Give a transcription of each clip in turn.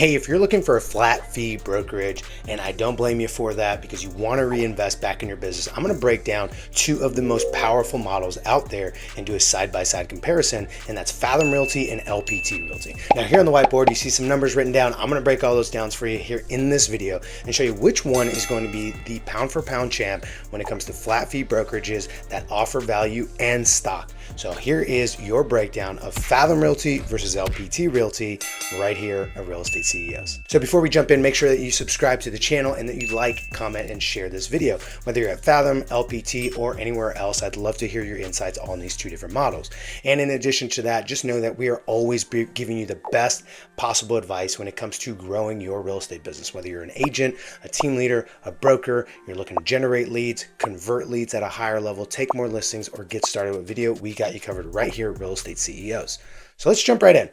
Hey, if you're looking for a flat fee brokerage, and I don't blame you for that because you want to reinvest back in your business, I'm going to break down two of the most powerful models out there and do a side-by-side comparison, and that's Fathom Realty and LPT Realty. Now here on the whiteboard, you see some numbers written down. I'm going to break all those down for you here in this video and show you which one is going to be the pound for pound champ when it comes to flat fee brokerages that offer value and stock. So here is your breakdown of Fathom Realty versus LPT Realty right here at Real Estate CEOs. So before we jump in, make sure that you subscribe to the channel and that you like, comment, and share this video. Whether you're at Fathom, LPT, or anywhere else, I'd love to hear your insights on these two different models. And in addition to that, just know that we are always giving you the best possible advice when it comes to growing your real estate business. Whether you're an agent, a team leader, a broker, you're looking to generate leads, convert leads at a higher level, take more listings, or get started with video, we got you covered right here at Real Estate CEOs. So let's jump right in.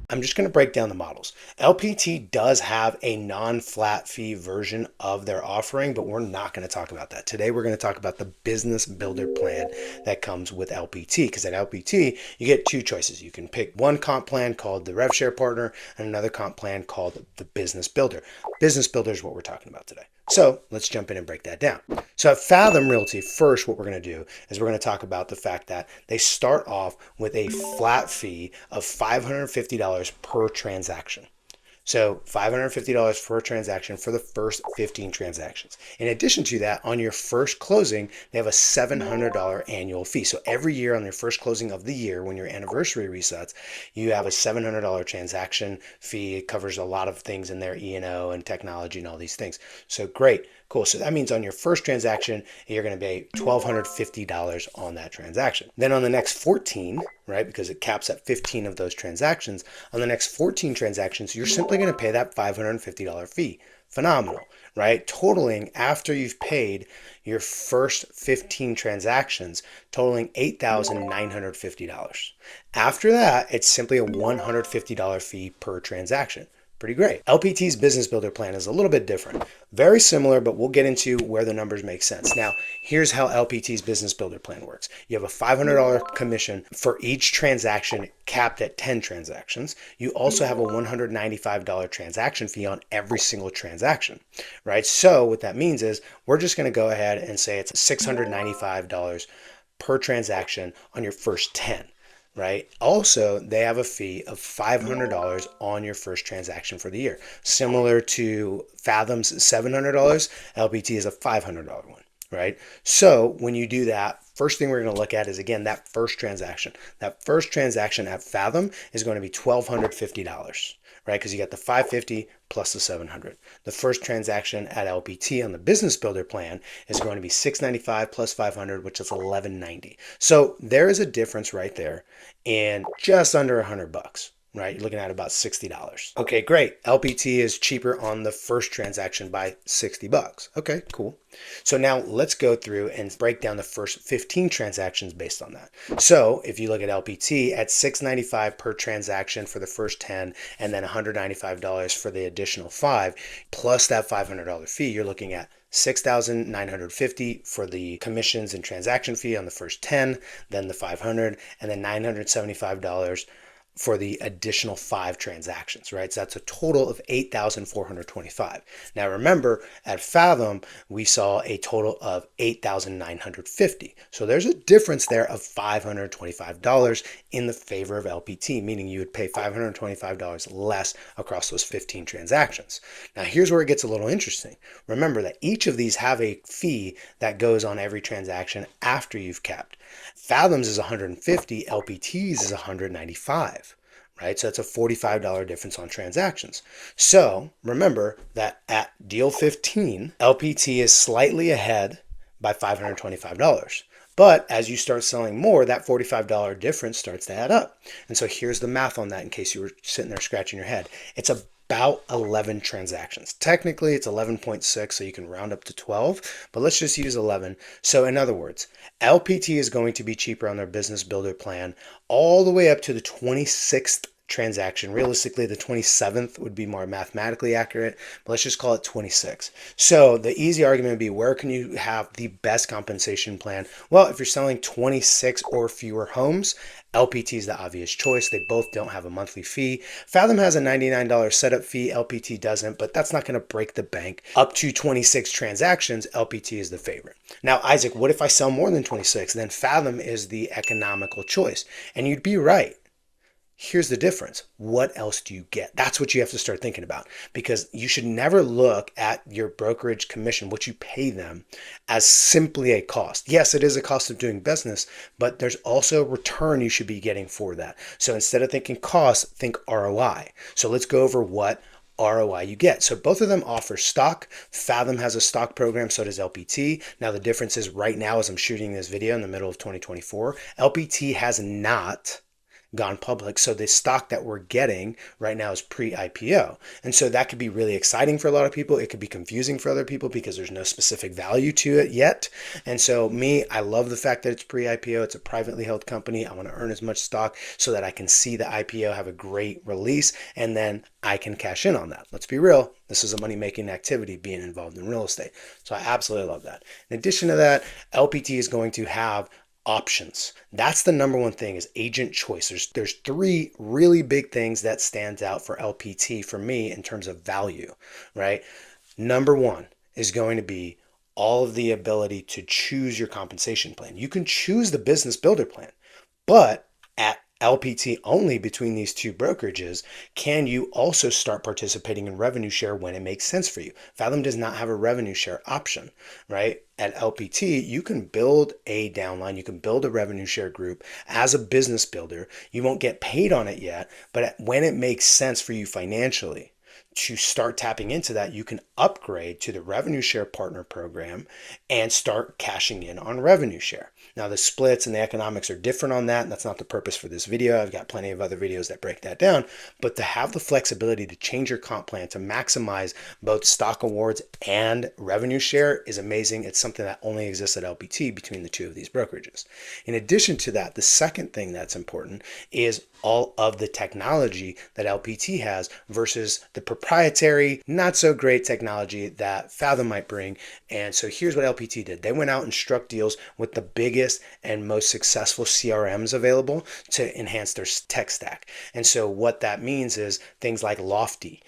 I'm just going to break down the models. LPT does have a non-flat fee version of their offering, but we're not going to talk about that. Today, we're going to talk about the business builder plan that comes with LPT, because at LPT, you get two choices. You can pick one comp plan called the Rev Share Partner and another comp plan called the Business Builder. Business Builder is what we're talking about today. So let's jump in and break that down. So at Fathom Realty, first, what we're going to do is we're going to talk about the fact that they start off with a flat fee of $550 per transaction. So $550 per transaction for the first 15 transactions. In addition to that, on your first closing, they have a $700 annual fee. So every year on your first closing of the year, when your anniversary resets, you have a $700 transaction fee. It covers a lot of things in there, E&O and technology and all these things. So great. Cool. So that means on your first transaction, you're going to pay $1,250 on that transaction. Then on the next 14, right, because it caps at 15 of those transactions, on the next 14 transactions, you're simply going to pay that $550 fee. Phenomenal, right? Totaling, after you've paid your first 15 transactions, totaling $8,950. After that, it's simply a $150 fee per transaction. Pretty great. LPT's Business Builder plan is a little bit different. Very similar, but we'll get into where the numbers make sense. Now, here's how LPT's Business Builder plan works. You have a $500 commission for each transaction capped at 10 transactions. You also have a $195 transaction fee on every single transaction, right? So what that means is we're just going to go ahead and say it's $695 per transaction on your first 10. Right? Also, they have a fee of $500 on your first transaction for the year. Similar to Fathom's $700, LPT is a $500 one, right? So when you do that, first thing we're going to look at is, again, that first transaction. That first transaction at Fathom is going to be $1,250, right? Because you got the $550 plus the $700. The first transaction at LPT on the Business Builder plan is going to be $695 plus $500, which is $1,190. So there is a difference right there in just under $100. Right? You're looking at about $60. Okay, great. LPT is cheaper on the first transaction by $60. Okay, cool. So now let's go through and break down the first 15 transactions based on that. So if you look at LPT at $695 per transaction for the first 10, and then $195 for the additional 5, plus that $500 fee, you're looking at $6,950 for the commissions and transaction fee on the first 10, then the $500, and then $975 for the additional 5 transactions, right? So that's a total of $8,425. Now remember, at Fathom, we saw a total of $8,950. So there's a difference there of $525 in the favor of LPT, meaning you would pay $525 less across those 15 transactions. Now here's where it gets a little interesting. Remember that each of these have a fee that goes on every transaction after you've capped. Fathom's is $150, LPT's is $195, right? So that's a $45 difference on transactions. So remember that at deal 15, LPT is slightly ahead by $525. But as you start selling more, that $45 difference starts to add up. And so here's the math on that in case you were sitting there scratching your head. It's about 11 transactions. Technically, it's 11.6, so you can round up to 12, but let's just use 11. So in other words, LPT is going to be cheaper on their Business Builder plan all the way up to the 26th transaction. Realistically, the 27th would be more mathematically accurate, but let's just call it 26. So the easy argument would be, where can you have the best compensation plan? Well, if you're selling 26 or fewer homes, LPT is the obvious choice. They both don't have a monthly fee. Fathom has a $99 setup fee. LPT doesn't, but that's not going to break the bank. Up to 26 transactions, LPT is the favorite. Now, Isaac, what if I sell more than 26? Then Fathom is the economical choice. And you'd be right. Here's the difference. What else do you get? That's what you have to start thinking about, because you should never look at your brokerage commission, what you pay them, as simply a cost. Yes, it is a cost of doing business, but there's also a return you should be getting for that. So instead of thinking cost, think ROI. So let's go over what ROI you get. So both of them offer stock. Fathom has a stock program, so does LPT. Now the difference is, right now as I'm shooting this video in the middle of 2024, LPT has not gone public. So the stock that we're getting right now is pre-IPO. And so that could be really exciting for a lot of people. It could be confusing for other people because there's no specific value to it yet. And so I love the fact that it's pre-IPO. It's a privately held company. I want to earn as much stock so that I can see the IPO have a great release, and then I can cash in on that. Let's be real. This is a money-making activity, being involved in real estate. So I absolutely love that. In addition to that, LPT is going to have options. That's the number one thing, is agent choice. There's three really big things that stands out for LPT for me in terms of value, right? Number one is going to be all of the ability to choose your compensation plan. You can choose the business builder plan, but at LPT only, between these two brokerages, can you also start participating in revenue share when it makes sense for you. Fathom does not have a revenue share option, right? At LPT, you can build a downline, you can build a revenue share group as a business builder. You won't get paid on it yet, but when it makes sense for you financially to start tapping into that, you can upgrade to the revenue share partner program and start cashing in on revenue share. Now the splits and the economics are different on that, and that's not the purpose for this video. I've got plenty of other videos that break that down, but to have the flexibility to change your comp plan to maximize both stock awards and revenue share is amazing. It's something that only exists at LPT between the two of these brokerages. In addition to that, the second thing that's important is all of the technology that LPT has versus the proprietary, not so great technology that Fathom might bring. And so here's what LPT did. They went out and struck deals with the biggest and most successful CRMs available to enhance their tech stack. And so what that means is things like Lofty,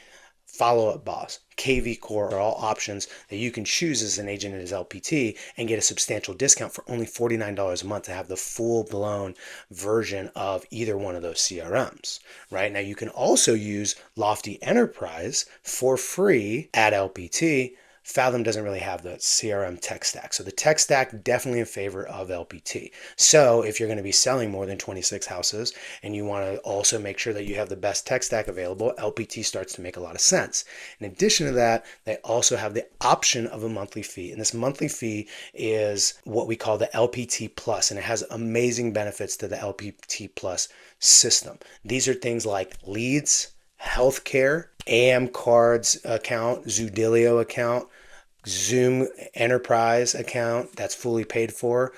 Follow Up Boss, KV Core are all options that you can choose as an agent at his LPT and get a substantial discount for only $49 a month to have the full-blown version of either one of those CRMs, right? Now you can also use Lofty Enterprise for free at LPT. Fathom doesn't really have the CRM tech stack. So the tech stack definitely in favor of LPT. So if you're going to be selling more than 26 houses and you want to also make sure that you have the best tech stack available, LPT starts to make a lot of sense. In addition to that, they also have the option of a monthly fee. And this monthly fee is what we call the LPT Plus, and it has amazing benefits to the LPT Plus system. These are things like leads, healthcare, AM cards account, Zudilio account, Zoom Enterprise account that's fully paid for,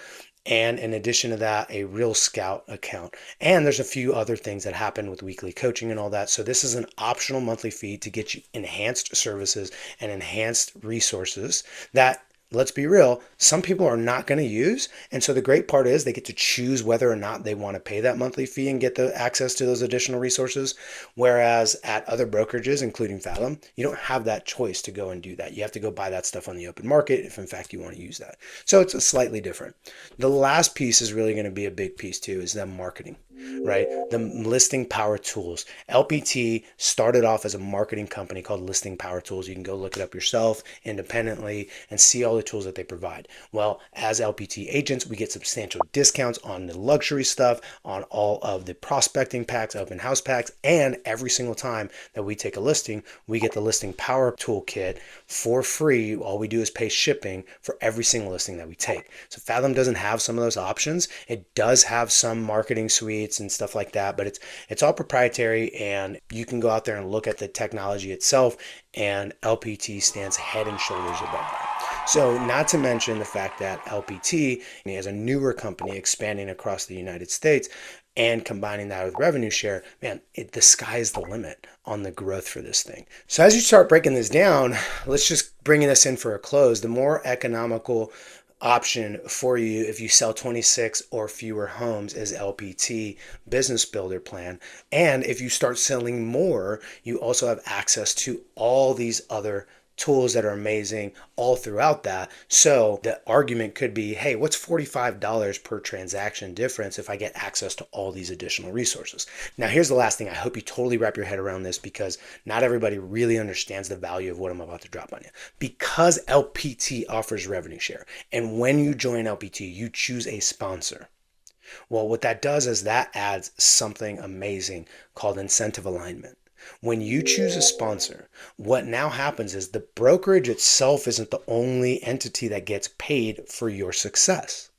and in addition to that, a Real Scout account. And there's a few other things that happen with weekly coaching and all that. So this is an optional monthly fee to get you enhanced services and enhanced resources that, let's be real, some people are not going to use. And so the great part is they get to choose whether or not they want to pay that monthly fee and get the access to those additional resources. Whereas at other brokerages, including Fathom, you don't have that choice to go and do that. You have to go buy that stuff on the open market if in fact you want to use that. So it's a slightly different. The last piece is really going to be a big piece too, is them marketing, right? The listing power tools. LPT started off as a marketing company called Listing Power Tools. You can go look it up yourself independently and see all the tools that they provide. Well, as LPT agents, we get substantial discounts on the luxury stuff, on all of the prospecting packs, open house packs, and every single time that we take a listing, we get the Listing Power Toolkit for free. All we do is pay shipping for every single listing that we take. So Fathom doesn't have some of those options. It does have some marketing suites and stuff like that, but it's all proprietary, and you can go out there and look at the technology itself, and LPT stands head and shoulders above that. So not to mention the fact that LPT is a newer company expanding across the United States, and combining that with revenue share, man, the sky's the limit on the growth for this thing. So as you start breaking this down, let's just bring this in for a close. The more economical option for you if you sell 26 or fewer homes is LPT Business Builder Plan. And if you start selling more, you also have access to all these other tools that are amazing all throughout that. So the argument could be, hey, what's $45 per transaction difference if I get access to all these additional resources? Now, here's the last thing. I hope you totally wrap your head around this, because not everybody really understands the value of what I'm about to drop on you. Because LPT offers revenue share, and when you join LPT, you choose a sponsor. Well, what that does is that adds something amazing called incentive alignment. When you choose a sponsor, what now happens is the brokerage itself isn't the only entity that gets paid for your success.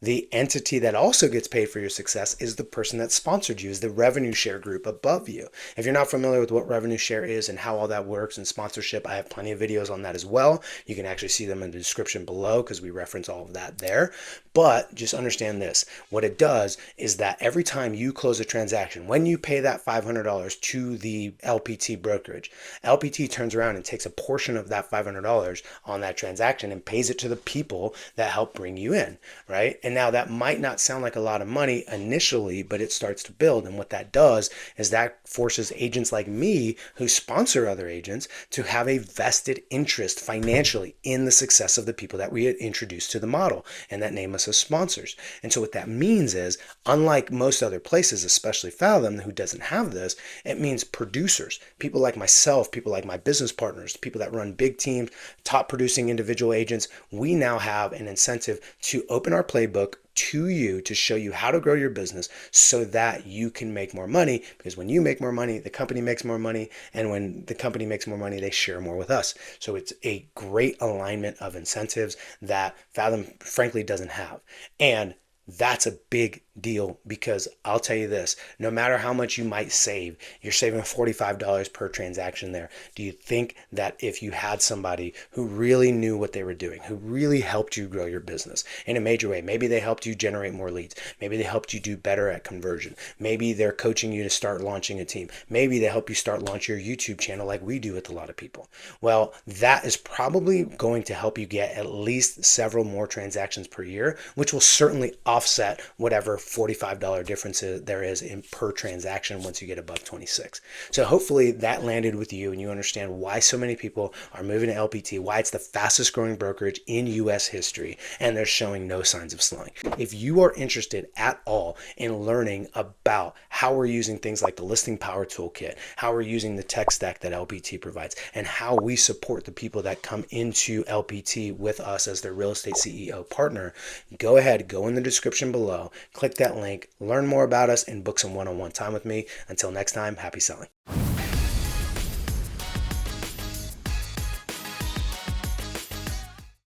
The entity that also gets paid for your success is the person that sponsored you, is the revenue share group above you. If you're not familiar with what revenue share is and how all that works and sponsorship, I have plenty of videos on that as well. You can actually see them in the description below because we reference all of that there. But just understand this. What it does is that every time you close a transaction, when you pay that $500 to the LPT brokerage, LPT turns around and takes a portion of that $500 on that transaction and pays it to the people that help bring you in, right? And now that might not sound like a lot of money initially, but it starts to build. And what that does is that forces agents like me who sponsor other agents to have a vested interest financially in the success of the people that we had introduced to the model and that name us as sponsors. And so what that means is, unlike most other places, especially Fathom, who doesn't have this, it means producers, people like myself, people like my business partners, people that run big teams, top producing individual agents. We now have an incentive to open our playbook to you to show you how to grow your business so that you can make more money, because when you make more money, the company makes more money, and when the company makes more money, they share more with us. So it's a great alignment of incentives that Fathom frankly doesn't have. And that's a big deal, because I'll tell you this, no matter how much you might save, you're saving $45 per transaction there. Do you think that if you had somebody who really knew what they were doing, who really helped you grow your business in a major way, maybe they helped you generate more leads, maybe they helped you do better at conversion, maybe they're coaching you to start launching a team, maybe they help you start launching your YouTube channel like we do with a lot of people, well, that is probably going to help you get at least several more transactions per year, which will certainly offset whatever $45 difference there is in per transaction once you get above 26. So hopefully that landed with you and you understand why so many people are moving to LPT, why it's the fastest growing brokerage in US history, and they're showing no signs of slowing. If you are interested at all in learning about how we're using things like the Listing Power Toolkit, how we're using the tech stack that LPT provides, and how we support the people that come into LPT with us as their real estate CEO partner, go ahead, go in the description below, click that link, learn more about us, and book some one-on-one time with me. Until next time, happy selling.